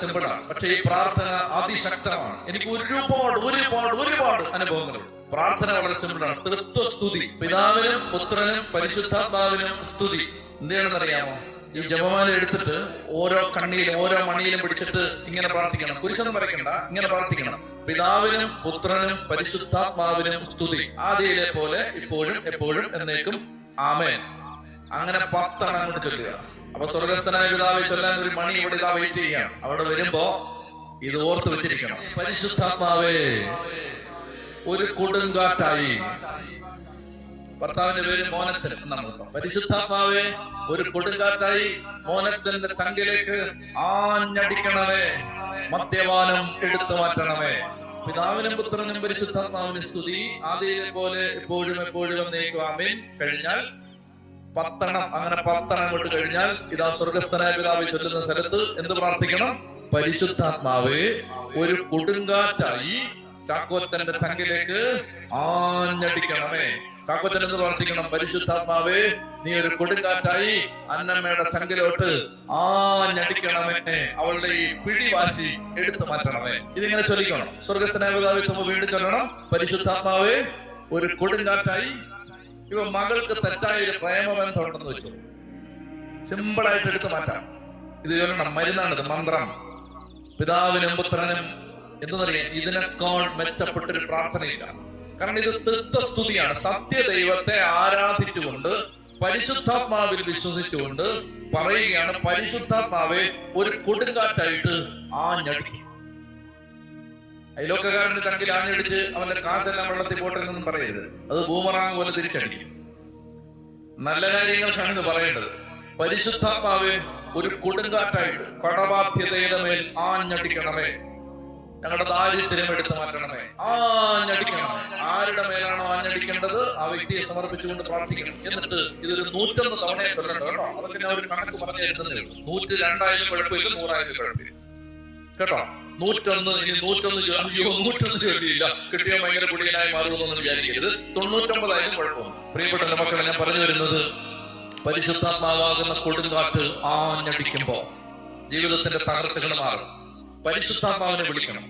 സിമ്പിളാണ്, പക്ഷെ ഈ പ്രാർത്ഥന അതിശക്തമാണ്. എനിക്ക് ഒരുപാട് ഒരുപാട് ഒരുപാട് അനുഭവങ്ങളുണ്ട്. പ്രാർത്ഥന വളരെ സിമ്പിളാണ്. തൃത്വസ്തുതി, പിതാവിനും പുത്രനും പരിശുദ്ധാത്മാവിനും സ്തുതി. എന്താണെന്നറിയാമോ? ഈ ജപമാല എടുത്തിട്ട് ഓരോ കണ്ണിയിലും ഓരോ മണിയിലും പിടിച്ചിട്ട് ഇങ്ങനെ പ്രാർത്ഥിക്കണം. കുരിശൊന്നും വരയ്ക്കണ്ട, ഇങ്ങനെ പ്രാർത്ഥിക്കണം. പിതാവിനും പുത്രനും പരിശുദ്ധാത്മാവിനും സ്തുതി, ആദിയിലെ പോലെ ഇപ്പോഴും എപ്പോഴും എന്നേക്കും ആമേൻ. അങ്ങനെ 10 എണ്ണം കൊണ്ട് ചൊല്ലുക. അപ്പൊ സ്വർഗസ്ഥനായ പിതാവെ ചൊല്ലാൻ ഒരു മണി ഇവിടെ ഇതാ വെയിറ്റ് ചെയ്യാം. അവിടെ വരുമ്പോ ഇത് ഓർത്ത് വെച്ചിരിക്കണം. പരിശുദ്ധാത്മാവേ ഒരു കൊടുങ്കാറ്റായി, ഭർത്താവിന്റെ പേര് മോനച്ചൻ എന്നാണ്. പരിശുദ്ധാത്മാവേ ഒരു കൊടുങ്കാറ്റായി മോനച്ചന്റെ ചങ്കിലേക്ക് ആഞ്ഞടിക്കണമേ, മദ്യപാനം എടുത്തു മാറ്റണമേ. പിതാവിനും പുത്രനും പരിശുദ്ധാത്മാവിനും സ്തുതി, ആദിയിലെ പോലെ എപ്പോഴും എപ്പോഴും എന്നേക്കും ആമേൻ. കഴിഞ്ഞാൽ 10 എണ്ണം, അങ്ങനെ 10 എണ്ണം കൊണ്ട് കഴിഞ്ഞാൽ ഇതാ സ്വർഗസ്ഥനായ പിതാവ് ചൊല്ലുന്ന സ്ഥലത്ത് എന്ത് പ്രാർത്ഥിക്കണം? പരിശുദ്ധാത്മാവേ ഒരു കൊടുങ്കാറ്റായി ചാക്കോച്ചന്റെ ചങ്കിലേക്ക് ആഞ്ഞടിക്കണമേ. ചാക്കോച്ചൻ എന്ന് പ്രാർത്ഥിക്കണം, പരിശുദ്ധാത്മാവേ നീ ഒരു കൊടുങ്കാറ്റായി അന്നമ്മയുടെ ചങ്കിലോട്ട് ആഞ്ഞടിക്കണമേ, അവളുടെ ഈ പിടിവാശി എടുത്തു മാറ്റണമേ. ഇതിങ്ങനെ ചൊല്ലിക്കണം. സ്വർഗസ്ഥനായ പിതാവേ വീണ്ടും ചൊല്ലണം, പരിശുദ്ധാത്മാവേ ഒരു കൊടുങ്കാറ്റായി. ഇവ മകൾക്ക് തെറ്റായ ഒരു പ്രേമബന്ധം ഉണ്ടെന്ന് വെച്ചു, സിമ്പിളായിട്ട് എടുത്തു മാറ്റാം. ഇത് ചൊല്ലണം, മരുന്നാണിത്, മന്ത്രം. പിതാവിനും പുത്രനും എന്തെന്നറിയാം, ഇതിനേക്കാൾ മെച്ചപ്പെട്ടൊരു പ്രാർത്ഥനയില്ല. കാരണം ഇത് തൃത്വസ്തുതിയാണ്. സത്യദൈവത്തെ ആരാധിച്ചുകൊണ്ട് പരിശുദ്ധാത്മാവിൽ വിശ്വസിച്ചുകൊണ്ട് പറയുകയാണ്, പരിശുദ്ധാത്മാവെ ഒരു കൊടുങ്കാറ്റായിട്ട് ആഞ്ഞടിക്കും. അയലോക്കാരന്റെ ചങ്കിൽ ആഞ്ഞടിച്ച് അവന്റെ കാശെല്ലാം വെള്ളത്തിൽ പോട്ടെ എന്നൊന്നും പറയരുത്. അത് ബൂമറാങ് പോലെ തിരിച്ചടിക്കും. നല്ല കാര്യങ്ങൾക്കാണ് ഇത് പറയേണ്ടത്. പരിശുദ്ധാത്മാവെ ഒരു കൊടുങ്കാറ്റായിട്ട് കടബാധ്യതയുടെ മേൽ ആഞ്ഞടിക്കണമേ, ഞങ്ങളുടെ ദാരിദ്ര്യം എടുത്തു മാറ്റണമേ, ആഞ്ഞടിക്കണമേ. ആരുടെ മേലാണോ ആഞ്ഞടിക്കേണ്ടത് ആ വ്യക്തിയെ സമർപ്പിച്ചുകൊണ്ട് പ്രാർത്ഥിക്കണം. എന്നിട്ട് ഇതൊരു 101 തവണയെ ചൊല്ലണം കേട്ടോ. അതൊക്കെ ഞാൻ ഒരു കണക്ക് പറഞ്ഞു തരുന്നതേ ഉള്ളൂ. 102 കുഴപ്പമില്ല, 100 കുഴപ്പമില്ല കേട്ടോ. 101, ഇനി 101 ചൊല്ലിയില്ല കിട്ടിയ ഭയങ്കര കുടിയനായി മാറുമെന്നൊന്നും വിചാരിക്കരുത്. 99 കുഴപ്പമൊന്നും. പ്രിയപ്പെട്ട മക്കളെ, ഞാൻ പറഞ്ഞു വരുന്നത്, പരിശുദ്ധാത്മാവാകുന്ന കൊടുങ്കാറ്റ് ആഞ്ഞടിക്കുമ്പോ ജീവിതത്തിന്റെ തകർച്ചകൾ മാറും. പരിശുദ്ധാത്മാവിനെ വിളിക്കണം.